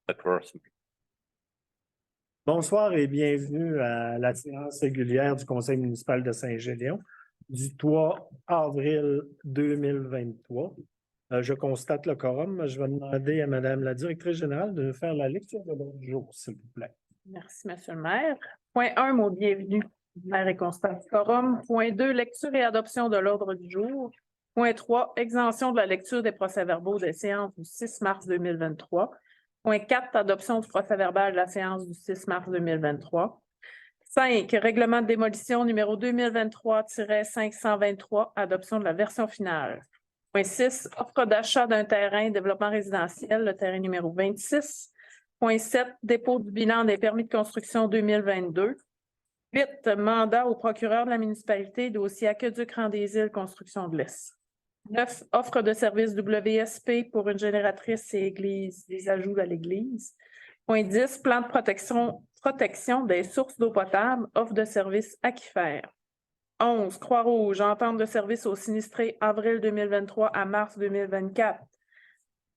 occurs. Bonsoir et bienvenue à la séance régulière du Conseil municipal de Saint-Gédéon du 3 avril 2023. Je constate le quorum. Je vais demander à Madame la directrice générale de nous faire la lecture de l'ordre du jour, s'il vous plaît. Merci, Monsieur le maire. Point 1, mot bienvenue. Maire et constate le quorum. Point 2, lecture et adoption de l'ordre du jour. Point 3, exemption de la lecture des procès-verbaux des séances du 6 mars 2023. Point 4, adoption du procès-verbal de la séance du 6 mars 2023. 5, règlement de démolition numéro 2023-523, adoption de la version finale. Point 6, offre d'achat d'un terrain, développement résidentiel, le terrain numéro 26. Point 7, dépôt du bilan des permis de construction 2022. 8, mandat au procureur de la municipalité, dossier Aqueduc-Rang-des-Îles, construction de l'Est. 9, offre de service WSP pour une génératrice et église, des ajouts à l'église. Point 10, plan de protection des sources d'eau potable, offre de service aquifère. 11, Croix-Rouge, entente de service aux sinistrés avril 2023 à mars 2024.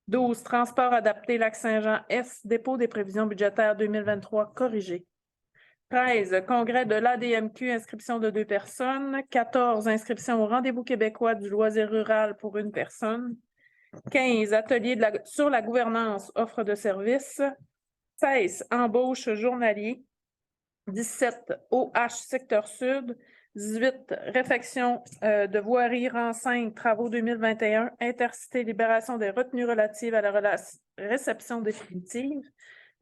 12, transport adapté Lac-Saint-Jean-Est, dépôt des prévisions budgétaires 2023 corrigées. 13, congrès de l'ADMQ, inscription de 2 personnes. 14, inscription au rendez-vous québécois du loisir rural pour 1 personne. 15, atelier sur la gouvernance, offre de services. 16, embauche journalier. 17, OH secteur sud. 18, réfection de voirie rang 5, travaux 2021, intercité, libération des retenues relatives à la réception définitive.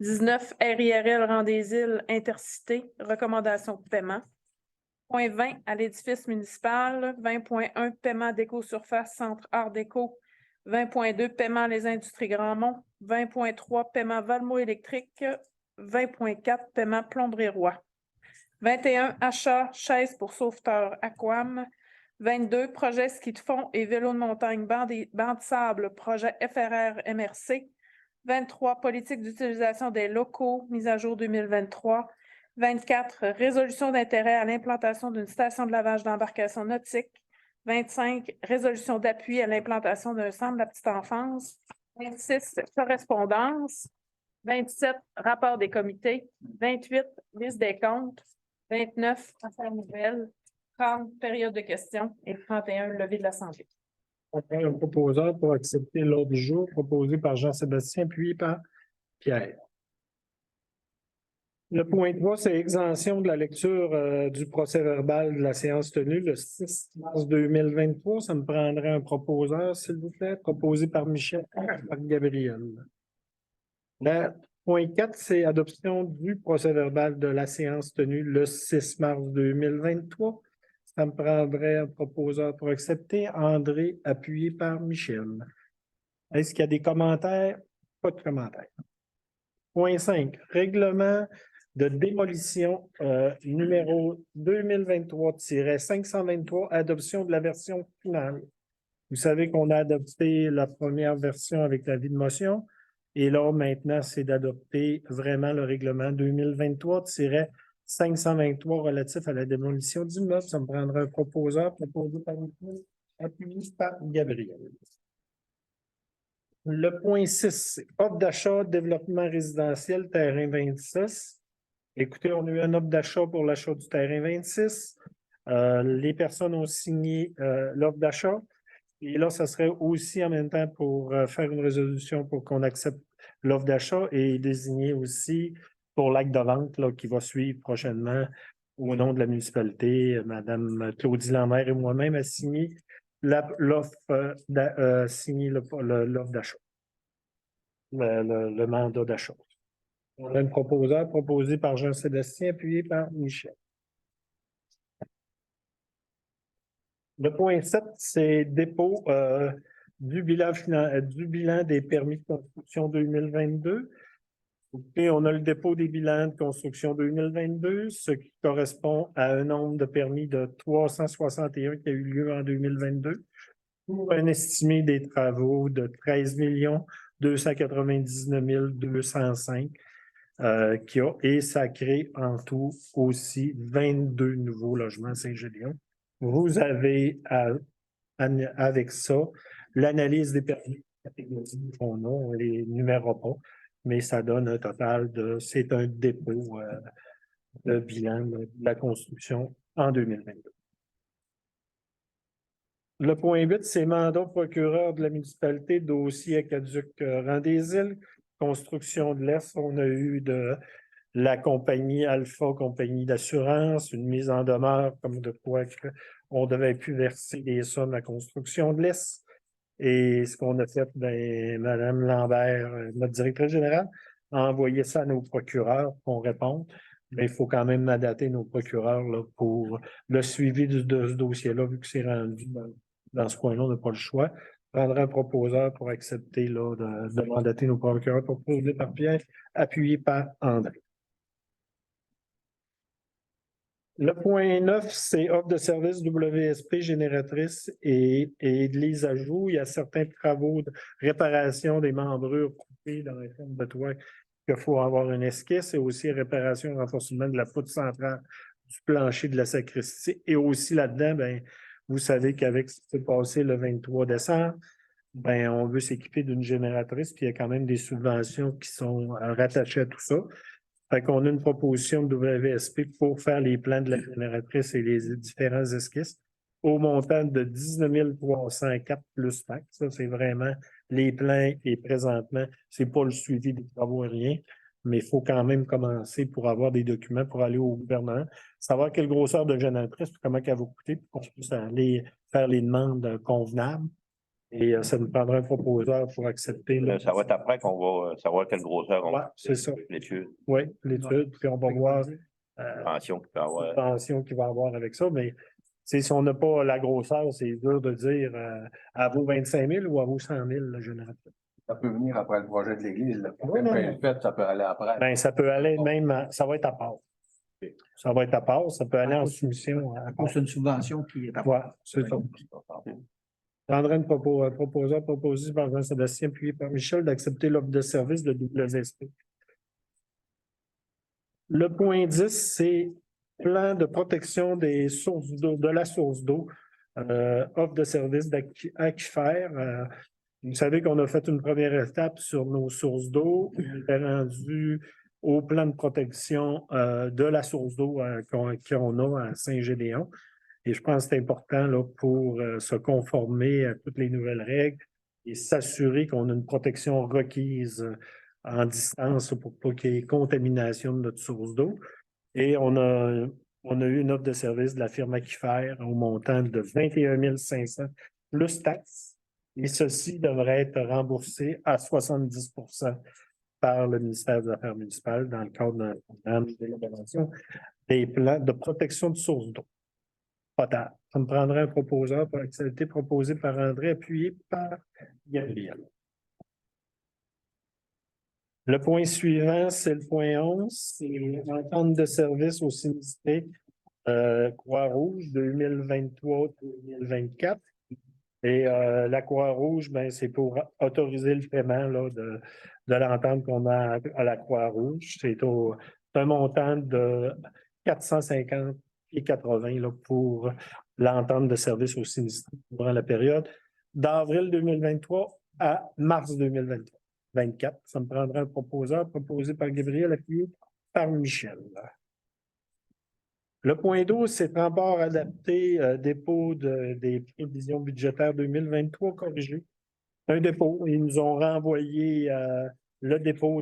19, RIRL Rang-des-Îles, intercité, recommandation de paiement. Point 20, à l'édifice municipal. 20.1, paiement d'éco-surface, centre art déco. 20.2, paiement les industries Grandmont. 20.3, paiement Valmont électrique. 20.4, paiement plomberie Roi. 21, achat chaise pour sauveteur Aquam. 22, projet ski de fond et vélo de montagne banc de sable, projet FRR MRC. 23, politique d'utilisation des locaux, mise à jour 2023. 24, résolution d'intérêt à l'implantation d'une station de lavage d'embarcation nautique. 25, résolution d'appui à l'implantation d'un centre de la petite enfance. 26, correspondance. 27, rapport des comités. 28, liste des comptes. 29, affaires nouvelles. 30, période de questions. Et 31, levée de l'Assemblée. On prend un proposeur pour accepter l'ordre du jour proposé par Jean-Sébastien, puis par Pierre. Le point 3, c'est exemption de la lecture du procès-verbal de la séance tenue le 6 mars 2023. Ça me prendrait un proposeur, s'il vous plaît, proposé par Michel, par Gabriel. Le point 4, c'est adoption du procès-verbal de la séance tenue le 6 mars 2023. Ça me prendrait un proposeur pour accepter. André, appuyé par Michel. Est-ce qu'il y a des commentaires? Pas de commentaires. Point 5. Règlement de démolition numéro 2023-523, adoption de la version finale. Vous savez qu'on a adopté la première version avec l'avis de motion. Et là, maintenant, c'est d'adopter vraiment le règlement 2023-523 relatif à la démolition d'immeubles. Ça me prendra un proposeur proposé par Michel, appuyé par Gabriel. Le point 6, c'est offre d'achat, développement résidentiel, terrain 26. Écoutez, on a eu un offre d'achat pour l'achat du terrain 26. Les personnes ont signé l'offre d'achat. Et là, ça serait aussi en même temps pour faire une résolution pour qu'on accepte l'offre d'achat et désigner aussi pour l'acte de vente là, qui va suivre prochainement au nom de la municipalité. Madame Claudie Lambert et moi-même a signé l'offre d'achat, le mandat d'achat. On a un proposeur proposé par Jean-Sébastien, appuyé par Michel. Le point 7, c'est dépôt du bilan des permis de construction 2022. Et on a le dépôt des bilans de construction 2022, ce qui correspond à un nombre de permis de 361 qui a eu lieu en 2022, pour un estimé des travaux de 13 299 205 et ça crée en tout aussi 22 nouveaux logements à Saint-Gédéon. Vous avez avec ça l'analyse des permis, on les numérera pas, mais ça donne un total c'est un dépôt de bilan de la construction en 2022. Le point 8, c'est mandat procureur de la municipalité, dossier aqueduc Rang des Îles, construction de l'Est. On a eu de la compagnie Alpha, compagnie d'assurance, une mise en demeure comme de quoi on devait plus verser des sommes à la construction de l'Est. Et ce qu'on a fait, Mme Lambert, notre directrice générale, a envoyé ça à nos procureurs pour répondre. Mais il faut quand même mandater nos procureurs là, pour le suivi de ce dossier-là, vu que c'est rendu dans ce coin-là, on n'a pas le choix. Prendre un proposeur pour accepter là, de mandater nos procureurs proposés par Pierre, appuyé par André. Le point 9, c'est offre de service WSP génératrice et de les ajouts. Il y a certains travaux de réparation des membrures coupées dans les fermes de toit qu'il faut avoir une esquisse et aussi réparation et renforcement de la poutre centrale du plancher de la sacristie. Et aussi là-dedans, vous savez qu'avec ce qui s'est passé le 23 décembre, on veut s'équiper d'une génératrice, puis il y a quand même des subventions qui sont rattachées à tout ça. Fait qu'on a une proposition de WSP pour faire les plans de la génératrice et les différents esquisses au montant de 19 304 plus taxes. Ça, c'est vraiment les plans et présentement, c'est pas le suivi des travaux, rien, mais il faut quand même commencer pour avoir des documents pour aller au gouvernement, savoir quelle grosseur de génératrice, comment elle va coûter, pour qu'on puisse aller faire les demandes convenables. Et ça nous prendra un proposeur pour accepter. Ça va être après qu'on va savoir quelle grosseur on va. C'est ça. L'étude. Oui, l'étude, puis on va voir Pension qu'il peut avoir. la pension qu'il va avoir avec ça. Mais si on n'a pas la grosseur, c'est dur de dire à vous 25 000 ou à vous 100 000, le générateur. Ça peut venir après le projet de l'église. Oui, non. Ça peut aller après. Ça peut aller même, ça va être à part. Ça va être à part, ça peut aller en soumission. C'est une subvention qui est à Ouais, c'est ça. Prendrait un proposeur proposé par Jean-Sébastien puis par Michel d'accepter l'offre de service de WSP. Le point 10, c'est plan de protection des sources d'eau, de la source d'eau, offre de service d'aquifère. Vous savez qu'on a fait une première étape sur nos sources d'eau. On est rendu au plan de protection de la source d'eau qu'on a à Saint-Gédéon. Et je pense que c'est important là, pour se conformer à toutes les nouvelles règles et s'assurer qu'on a une protection requise en distance pour pas qu'il y ait contamination de notre source d'eau. Et on a eu une offre de service de la firme Aquifère au montant de 21 500 plus taxes. Et ceci devrait être remboursé à 70 par le ministère des Affaires municipales dans le cadre d'un programme d'élaboration des plans de protection de source d'eau. Ça me prendrait un proposeur pour l'activité proposée par André, appuyé par Gabriel. Le point suivant, c'est le point 11, c'est l'entente de service au sinistré Croix-Rouge 2023-2024. Et la Croix-Rouge, c'est pour autoriser le paiement là, de l'entente qu'on a à la Croix-Rouge. C'est un montant de 450 et 80 là, pour l'entente de service au sinistre durant la période d'avril 2023 à mars 2024. Ça me prendra un proposeur proposé par Gabriel, appuyé par Michel. Le point 12, c'est rapport adapté, dépôt des prévisions budgétaires 2023 corrigées. Un dépôt. Ils nous ont renvoyé le dépôt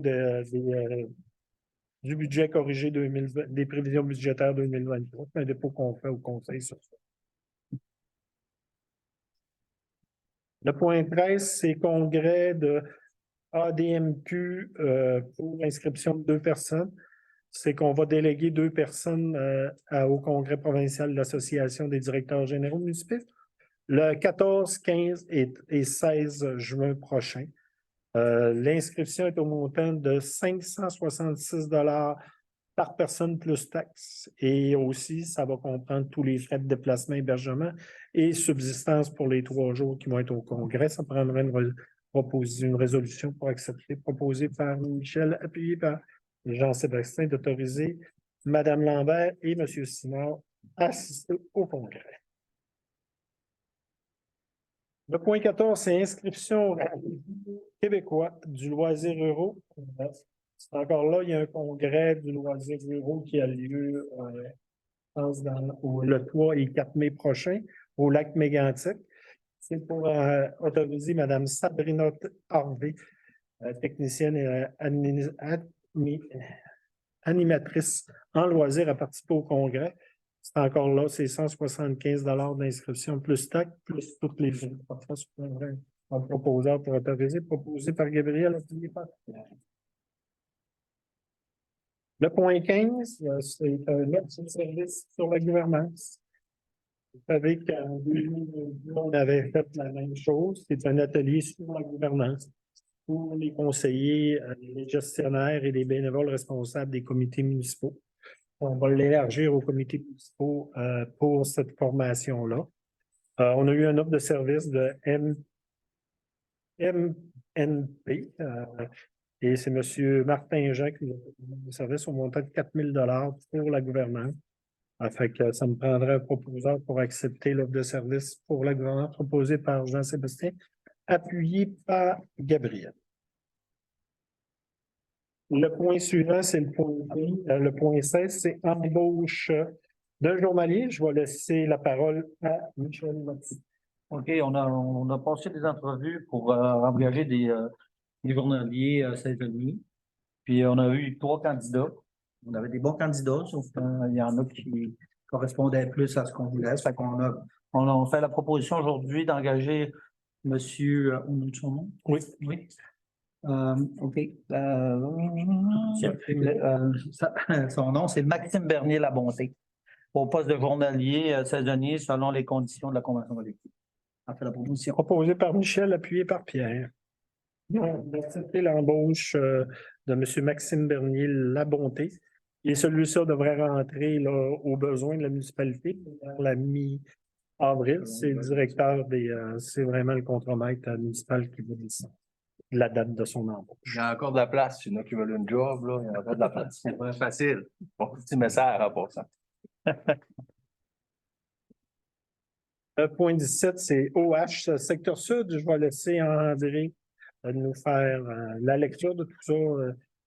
du budget corrigé des prévisions budgétaires 2023. C'est un dépôt qu'on fait au Conseil sur ça. Le point 13, c'est congrès de ADMQ pour inscription de 2 personnes. C'est qu'on va déléguer 2 personnes au congrès provincial de l'Association des directeurs généraux municipaux le 14, 15 et 16 juin prochain. L'inscription est au montant de 566 $ par personne plus taxes. Et aussi, ça va comprendre tous les frais de déplacement, hébergement et subsistance pour les 3 jours qui vont être au congrès. Ça prendrait une résolution pour accepter, proposée par Michel, appuyée par Jean-Sébastien, d'autoriser Mme Lambert et M. Simard à assister au congrès. Le point 14, c'est inscription québécois du loisir euro. C'est encore là, il y a un congrès du loisir euro qui a lieu, je pense, le 3 et 4 mai prochain au lac Mégantic. C'est pour autoriser Mme Sabrina Harvey, technicienne et animatrice en loisirs à participer au congrès. C'est encore là, c'est 175 d'inscription plus taxe, plus toutes les frais. Un proposeur pour autoriser, proposé par Gabriel. Le point 15, c'est un autre service sur la gouvernance. Vous savez qu'en 2022, on avait fait la même chose. C'est un atelier sur la gouvernance pour les conseillers, les gestionnaires et les bénévoles responsables des comités municipaux. On va l'élargir aux comités municipaux pour cette formation-là. On a eu un offre de service de MNP et c'est M. Martin Jean qui nous a donné le service au montant de 4 000 pour la gouvernance. Fait que ça me prendrait un proposeur pour accepter l'offre de service pour la gouvernance proposée par Jean-Sébastien, appuyé par Gabriel. Le point suivant, c'est le point B. Le point 16, c'est embauche d'un journalier. Je vais laisser la parole à Michel Motti. OK, on a passé des entrevues pour engager des journaliers saisonniers. Puis on a eu 3 candidats. On avait des bons candidats, sauf qu'il y en a qui correspondaient plus à ce qu'on voulait. Fait qu'on a fait la proposition aujourd'hui d'engager monsieur, on a son nom? Oui. Oui. OK. Son nom, c'est Maxime Bernier-Labonté, au poste de journalier saisonnier selon les conditions de la convention collective. On fait la proposition. Proposé par Michel, appuyé par Pierre. D'accepter l'embauche de M. Maxime Bernier-Labonté. Et celui-ci devrait rentrer là, aux besoins de la municipalité vers la mi-avril. C'est le directeur c'est vraiment le contremaître municipal qui vous dit ça. La date de son embauche. Il y a encore de la place. Il y en a qui veulent une job, là. Il y a encore de la place. C'est pas facile. Bon, petit message à part ça. Point 17, c'est OH, secteur sud. Je vais laisser André nous faire la lecture de tout ça,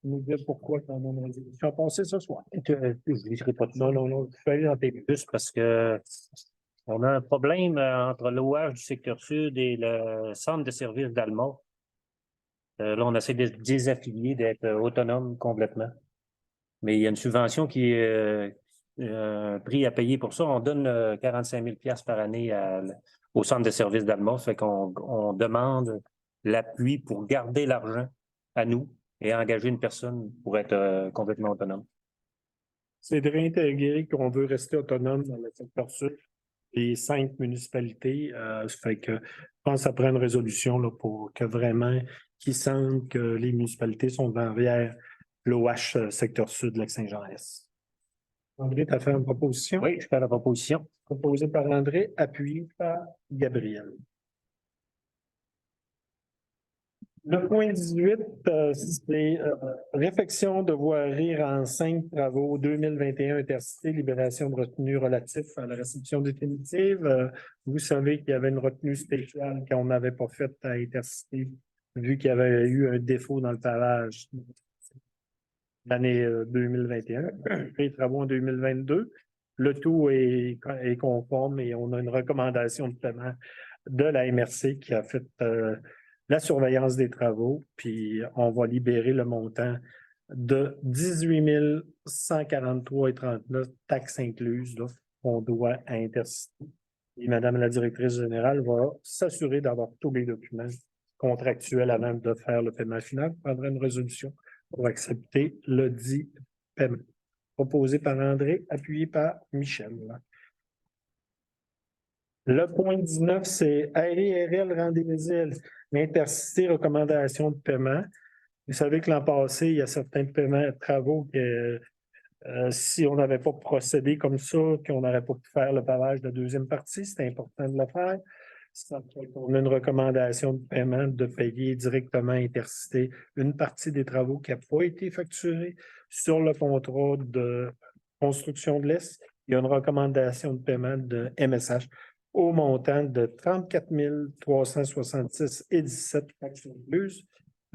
nous dire pourquoi on a une résolution passée ce soir. Je ne liserai pas tout ça. Non, je vais aller dans tes plus parce que on a un problème entre l'OH du secteur sud et le centre de services d'Alma. Là, on essaie de se désaffilier, d'être autonome complètement. Mais il y a une subvention qui est un prix à payer pour ça. On donne 45 000 $ par année au centre de services d'Alma. Fait qu'on demande l'appui pour garder l'argent à nous et engager une personne pour être complètement autonome. C'est de réintégrer qu'on veut rester autonome dans le secteur sud. Les 5 municipalités, fait que je pense que ça prend une résolution là, pour que vraiment qu'ils sentent que les municipalités sont derrière l'OH secteur sud de Lac-Saint-Jean-Est. André, tu as fait une proposition? Oui, je fais la proposition. Proposée par André, appuyée par Gabriel. Le point 18, c'est réfection de voirie en 5 travaux 2021 Intercité, libération de retenue relatif à la réception définitive. Vous savez qu'il y avait une retenue spéciale qu'on n'avait pas faite à Intercité, vu qu'il y avait eu un défaut dans le pavage l'année 2021, les travaux en 2022. Le tout est conforme et on a une recommandation de paiement de la MRC qui a fait la surveillance des travaux, puis on va libérer le montant de 18 143,39 taxes incluses qu'on doit à Intercité. Et Madame la directrice générale va s'assurer d'avoir tous les documents contractuels avant de faire le paiement final. On prendra une résolution pour accepter le dit paiement. Proposé par André, appuyé par Michel. Le point 19, c'est ARL Rendez-vous Intercité, recommandation de paiement. Vous savez que l'an passé, il y a certains paiements de travaux que si on n'avait pas procédé comme ça, qu'on n'aurait pas pu faire le pavage de la deuxième partie, c'est important de le faire. On a une recommandation de paiement de payer directement Intercité une partie des travaux qui n'a pas été facturée sur le contrat de construction de l'Est. Il y a une recommandation de paiement de MSH au montant de 34 366,17 taxes incluses. Je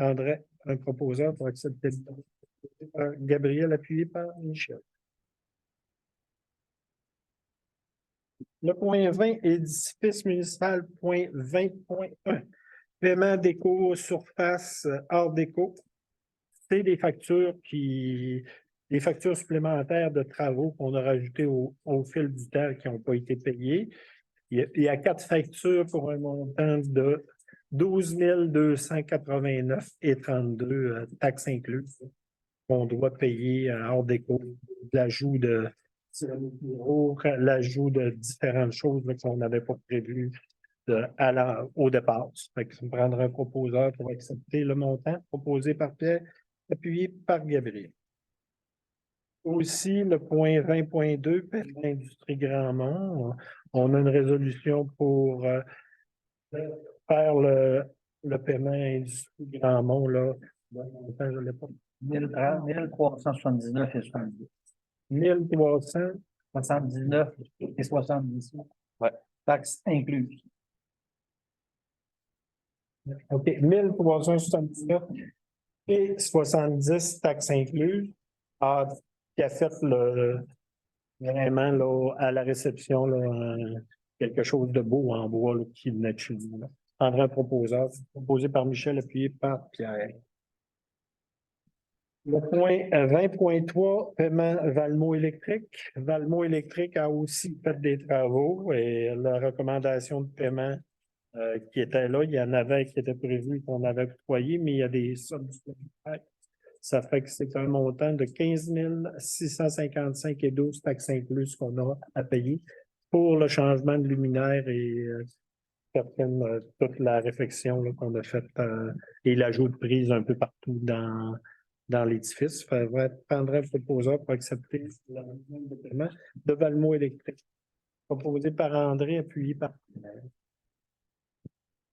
prendrais un proposeur pour accepter le Gabriel, appuyé par Michel. Le point 20, édifice municipal, point 20.1. Paiement d'éco surface hors déco. C'est des factures supplémentaires de travaux qu'on a rajoutées au fil du temps qui n'ont pas été payées. Il y a 4 factures pour un montant de 12 289,32 taxes incluses qu'on doit payer hors déco. L'ajout de différentes choses là, qu'on n'avait pas prévues au départ. Fait que ça me prendra un proposeur pour accepter le montant proposé par Pierre, appuyé par Gabriel. Aussi, le point 20.2, paiement industrie Grandmont. On a une résolution pour faire le paiement industrie Grandmont, là. Je l'ai pas. 1379 et 70. 1379 et 70. Ouais. Taxes incluses. OK, 1379 et 70 taxes incluses. Qui a fait vraiment là, à la réception là, quelque chose de beau en bois là, qui venait de chez nous. Là. Prendrai un proposeur, proposé par Michel, appuyé par Pierre. Le point 20.3, paiement Valmont électrique. Valmont électrique a aussi fait des travaux et la recommandation de paiement qui était là, il y en avait qui étaient prévus qu'on avait octroyé, mais il y a des sommes supplémentaires. Ça fait que c'est un montant de 15 655,12 taxes incluses qu'on a à payer pour le changement de luminaire et toute la réfection là, qu'on a faite et l'ajout de prise un peu partout dans l'édifice. Je prendrai un proposeur pour accepter l'amendement de paiement de Valmont électrique. Proposé par André, appuyé par Pierre.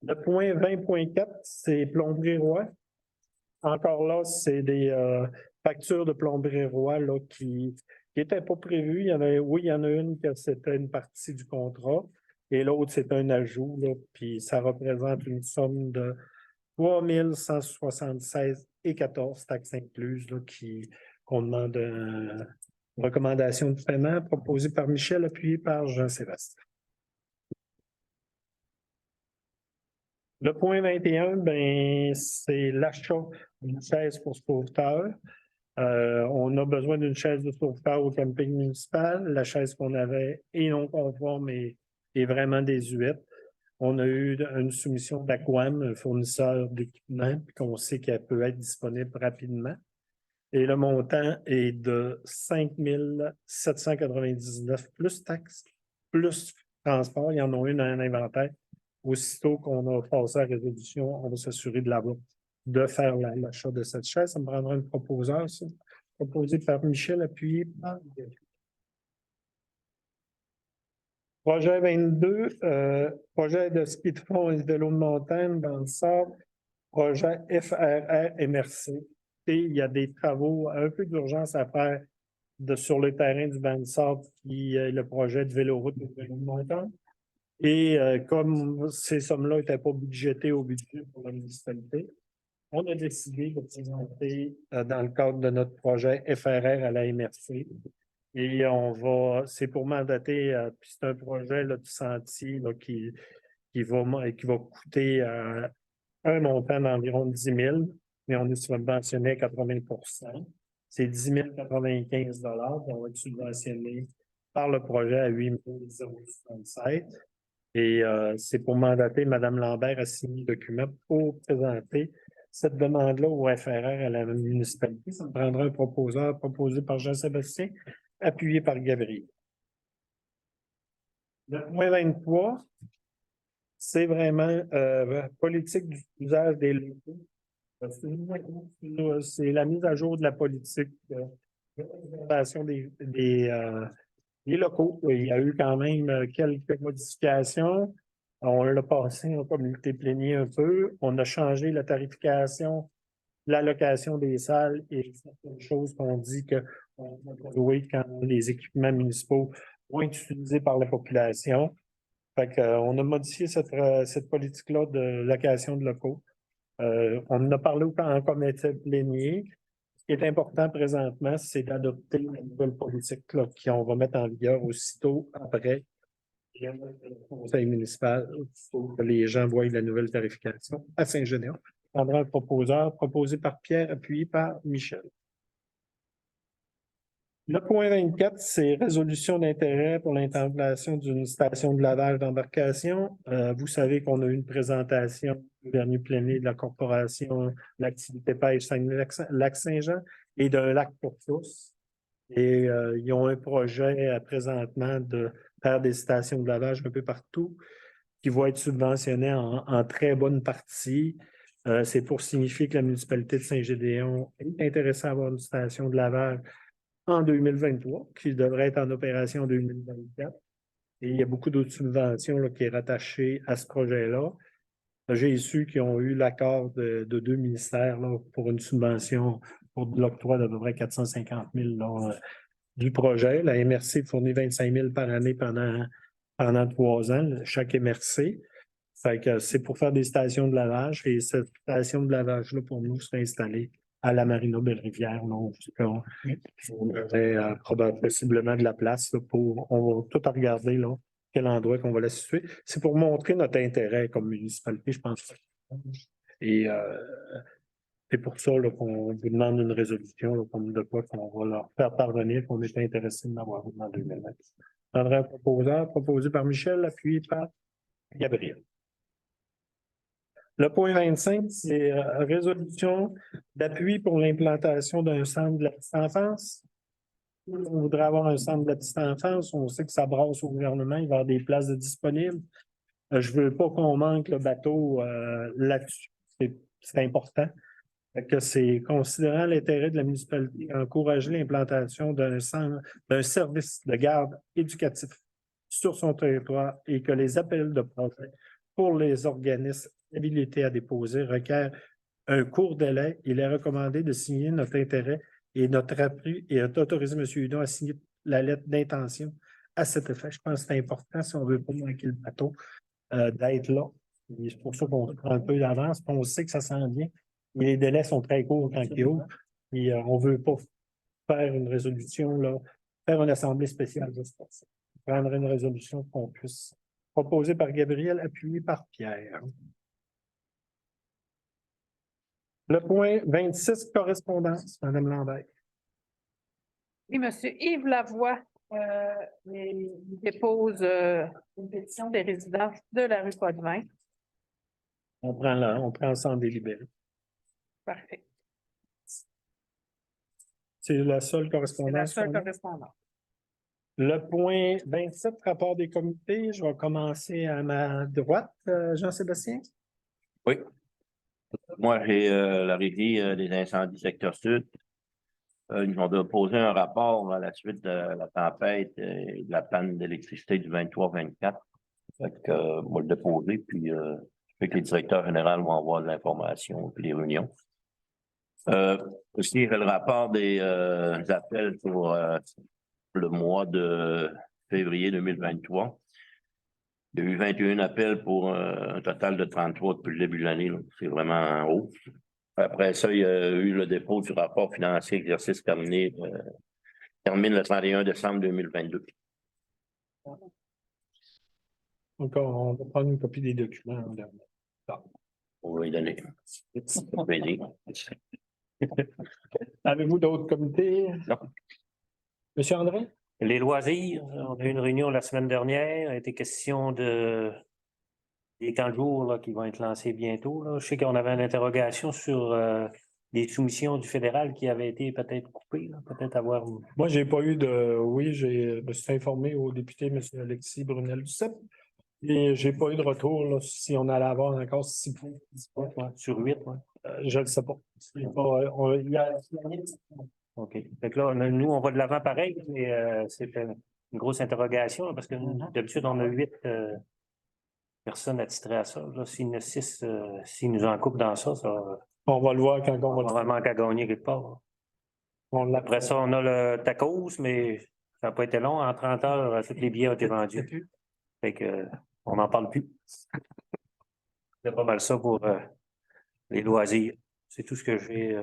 Le point 20.4, c'est plomberie Roy. Encore là, c'est des factures de plomberie Roy là, qui n'étaient pas prévues. Il y en a une que c'était une partie du contrat et l'autre, c'est un ajout. Là, puis ça représente une somme de 3 176,14 taxes incluses là, qu'on demande une recommandation de paiement proposée par Michel, appuyée par Jean-Sébastien. Le point 21, ben, c'est l'achat d'une chaise pour sauveteur. On a besoin d'une chaise de sauveteur au camping municipal. La chaise qu'on avait est non conforme et est vraiment désuète. On a eu une soumission d'Aquam, un fournisseur d'équipement, qu'on sait qu'elle peut être disponible rapidement. Et le montant est de 5 799 plus taxes, plus transport. Il y en a une dans l'inventaire. Aussitôt qu'on a passé la résolution, on va s'assurer de faire l'achat de cette chaise. Ça me prendra un proposeur, ça. Proposé par Michel, appuyé par Projet 22, projet de ski de fond et de vélo de montagne dans le sable, projet FRR MRC. Et il y a des travaux, un peu d'urgence à faire sur le terrain du banc de sable qui est le projet de véloroute et de vélo de montagne. Et comme ces sommes-là n'étaient pas budgétées au budget pour la municipalité, on a décidé de présenter dans le cadre de notre projet FRR à la MRC. Et c'est pour mandater, puis c'est un projet là, du sentier là, qui va coûter un montant d'environ 10 000, mais on est subventionné à 80 %. C'est 10 095 $. On va être subventionné par le projet à 8 067. Et c'est pour mandater Mme Lambert à signer le document pour présenter cette demande-là au FRR à la municipalité. Ça me prendra un proposeur proposé par Jean-Sébastien, appuyé par Gabriel. Le point 23, c'est vraiment politique d'usage des locaux. C'est la mise à jour de la politique de réservation des locaux. Il y a eu quand même quelques modifications. On l'a passé en communauté plénière un peu. On a changé la tarification, l'allocation des salles et certaines choses qu'on dit qu'on doit louer quand les équipements municipaux vont être utilisés par la population. Fait que, on a modifié cette politique-là de location de locaux. On en a parlé en comité plénier. Ce qui est important présentement, c'est d'adopter la nouvelle politique là, qu'on va mettre en vigueur aussitôt après le conseil municipal pour que les gens voient la nouvelle tarification à Saint-Généon. On prendra un proposeur proposé par Pierre, appuyé par Michel. Le point 24, c'est résolution d'intérêt pour l'installation d'une station de lavage d'embarcation. Vous savez qu'on a eu une présentation du dernier plénier de la corporation de l'activité pêche Lac-Saint-Jean et d'un lac pour tous. Et ils ont un projet présentement de faire des stations de lavage un peu partout qui vont être subventionnées en très bonne partie. C'est pour signifier que la municipalité de Saint-Gédéon est intéressée à avoir une station de lavage en 2023, qui devrait être en opération en 2024. Et il y a beaucoup d'autres subventions là, qui sont rattachées à ce projet-là. J'ai su qu'ils ont eu l'accord de deux ministères là, pour une subvention pour de l'octroi d'à peu près 450 000 là, du projet. La MRC fournit 25 000 par année pendant 3 ans, chaque MRC. Fait que c'est pour faire des stations de lavage. Et cette station de lavage-là, pour nous, serait installée à la Marina Belle-Rivière. On aurait possiblement de la place là, pour. On va tout regarder là, quel endroit qu'on va la situer. C'est pour montrer notre intérêt comme municipalité, je pense. Et c'est pour ça là, qu'on vous demande une résolution, là, comme de quoi qu'on va leur faire parvenir qu'on est intéressé de l'avoir en 2020. Je prendrai un proposeur proposé par Michel, appuyé par Gabriel. Le point 25, c'est résolution d'appui pour l'implantation d'un centre de la petite enfance. On voudrait avoir un centre de la petite enfance. On sait que ça brasse au gouvernement, il va y avoir des places de disponibles. Je ne veux pas qu'on manque le bateau là-dessus. C'est important. Que c'est considérant l'intérêt de la municipalité encourager l'implantation d'un service de garde éducatif sur son territoire et que les appels de projet pour les organismes habilités à déposer requièrent un court délai. Il est recommandé de signer notre intérêt et notre appui et d'autoriser M. Hudon à signer la lettre d'intention à cet effet. Je pense que c'est important si on ne veut pas manquer le bateau d'être là. C'est pour ça qu'on prend un peu d'avance. On sait que ça s'en vient. Et les délais sont très courts quand il ouvre. Et on ne veut pas faire une résolution, là, faire une assemblée spéciale juste pour ça. Prendre une résolution qu'on puisse proposer par Gabriel, appuyée par Pierre. Le point 26, correspondance, Mme Lambert. Oui, M. Yves Lavoie dépose une pétition des résidents de la rue Potvin. On prend sans délibérer. Parfait. C'est la seule C'est correspondance. la seule correspondance. Le point 27, rapport des comités. Je vais commencer à ma droite, Jean-Sébastien. Oui. Moi, j'ai l'arrivée des incendies secteur sud. Ils ont déposé un rapport à la suite de la tempête et de la panne d'électricité du 23-24. Fait que moi, le déposer, puis fait que les directeurs généraux vont avoir de l'information puis les réunions. Aussi, il y a le rapport des appels pour le mois de février 2023. Il y a eu 21 appels pour un total de 33 depuis le début de l'année. C'est vraiment haut. Après ça, il y a eu le dépôt du rapport financier exercice terminé termine le 31 décembre 2022. Donc, on va prendre une copie des documents. On va y donner. Avez-vous d'autres comités? Non. Monsieur André? Les loisirs, on a eu une réunion la semaine dernière, il a été question des camps de jour là, qui vont être lancés bientôt. Là. Je sais qu'on avait une interrogation sur les soumissions du fédéral qui avaient été peut-être coupées, peut-être avoir. Moi, j'ai pas eu de. Oui, je me suis informé au député M. Alexis Brunel-Duceppe. Et j'ai pas eu de retour là, si on allait avoir encore 6 points. Sur 8, ouais. Je ne le sais pas. OK. Fait que là, nous, on va de l'avant pareil, mais c'est une grosse interrogation parce que d'habitude, on a 8 personnes attitrées à ça. S'il y en a 6, s'ils nous en coupent dans ça, on va le voir quand on va le vraiment qu'à gagner quelque part. Après ça, on a le tacos, mais ça n'a pas été long. En 30 heures, tous les billets ont été vendus. Fait que On n'en parle plus. C'est pas mal ça pour les loisirs. C'est tout ce que j'ai.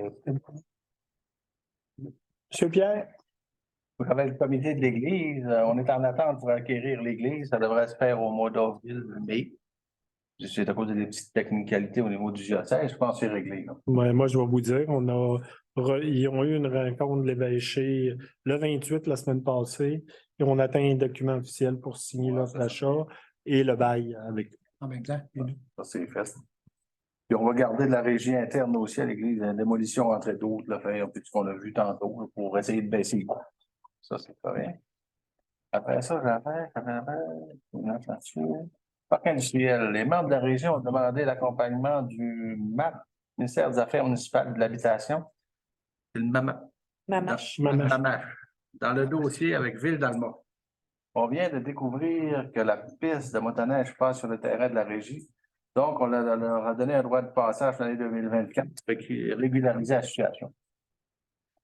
Monsieur Pierre? Avec le comité de l'Église, on est en attente pour acquérir l'Église. Ça devrait se faire au mois d'avril, mai. C'est à cause des petites technicalités au niveau du diocèse, je pense que c'est réglé, là. Ouais, moi, je vais vous dire, ils ont eu une rencontre de l'évêché le 28 la semaine passée et on atteint un document officiel pour signer l'offre d'achat et le bail avec. En même temps. Ça, c'est fait. Puis on va garder de la régie interne aussi à l'Église, la démolition entre d'autres, le faire, puis ce qu'on a vu tantôt, là, pour essayer de baisser les coûts. Ça, c'est pas bien. Après ça, parc industriel. Les membres de la région ont demandé l'accompagnement du MAP, ministère des Affaires municipales et de l'Habitation. C'est le MAMA. Mamache. Mamache. Dans le dossier avec Ville d'Alma. On vient de découvrir que la piste de motoneige passe sur le terrain de la régie. Donc, leur a donné un droit de passage l'année 2024, fait qu'il régularisait la situation.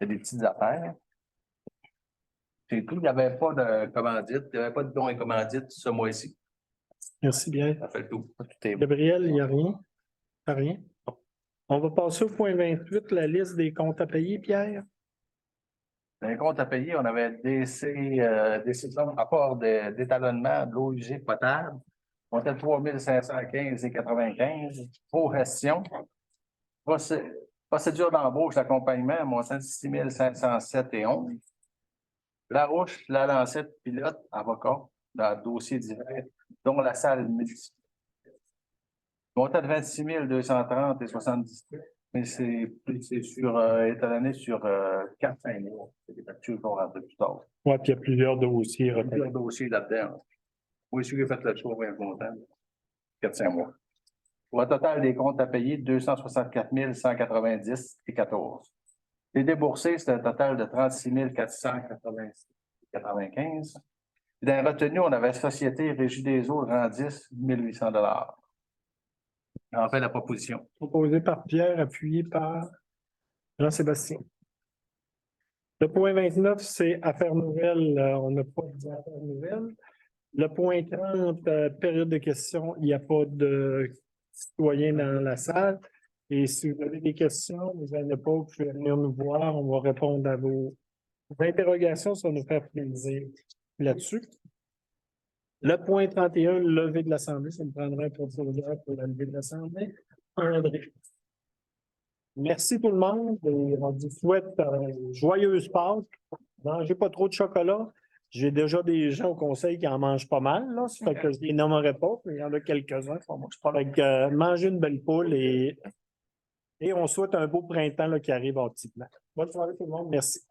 C'est des petites affaires. C'est tout. Il n'y avait pas de commandite, il n'y avait pas de don et commandite ce mois-ci. Merci bien. Ça fait le tout. Tout est bon. Gabriel, il n'y a rien? Pas rien? On va passer au point 28, la liste des comptes à payer, Pierre. Dans les comptes à payer, on avait décision rapport d'étalonnement de l'eau usée potable. On était 3 515,95. Pour gestion. Procédure d'embauche d'accompagnement, montant de 6 507,11. Larouche, la Lancette, pilote, avocat, dans le dossier divers, dont la salle municipale. Montant de 26 230,77. Mais c'est étalonné sur 4-5 mois. C'est des factures qu'on rentre plus tard. Oui, puis il y a plusieurs dossiers. Il y a plusieurs dossiers là-dedans. Oui, si j'ai fait le choix, bien content. 4-5 mois. Pour un total des comptes à payer, 264 190,14. Les déboursés, c'est un total de 36 495. Dans les retenues, on avait Société Régie des eaux, rang 10, 1800 $. En fait, la proposition. Proposé par Pierre, appuyé par Jean-Sébastien. Le point 29, c'est affaires nouvelles. On n'a pas d'affaires nouvelles. Le point 30, période de questions, il n'y a pas de citoyens dans la salle. Et si vous avez des questions, vous n'allez pas, vous pouvez venir nous voir. On va répondre à vos interrogations, ça va nous faire plaisir là-dessus. Le point 31, levée de l'Assemblée, ça me prendra un peu d'heure pour la levée de l'Assemblée. André. Merci tout le monde et on vous souhaite joyeuse Pâques. Mangez pas trop de chocolat. J'ai déjà des gens au conseil qui en mangent pas mal, là. Ça fait que je ne les nommerai pas, mais il y en a quelques-uns. Avec manger une belle poule et on souhaite un beau printemps là, qui arrive hâtivement. Bonne soirée tout le monde. Merci.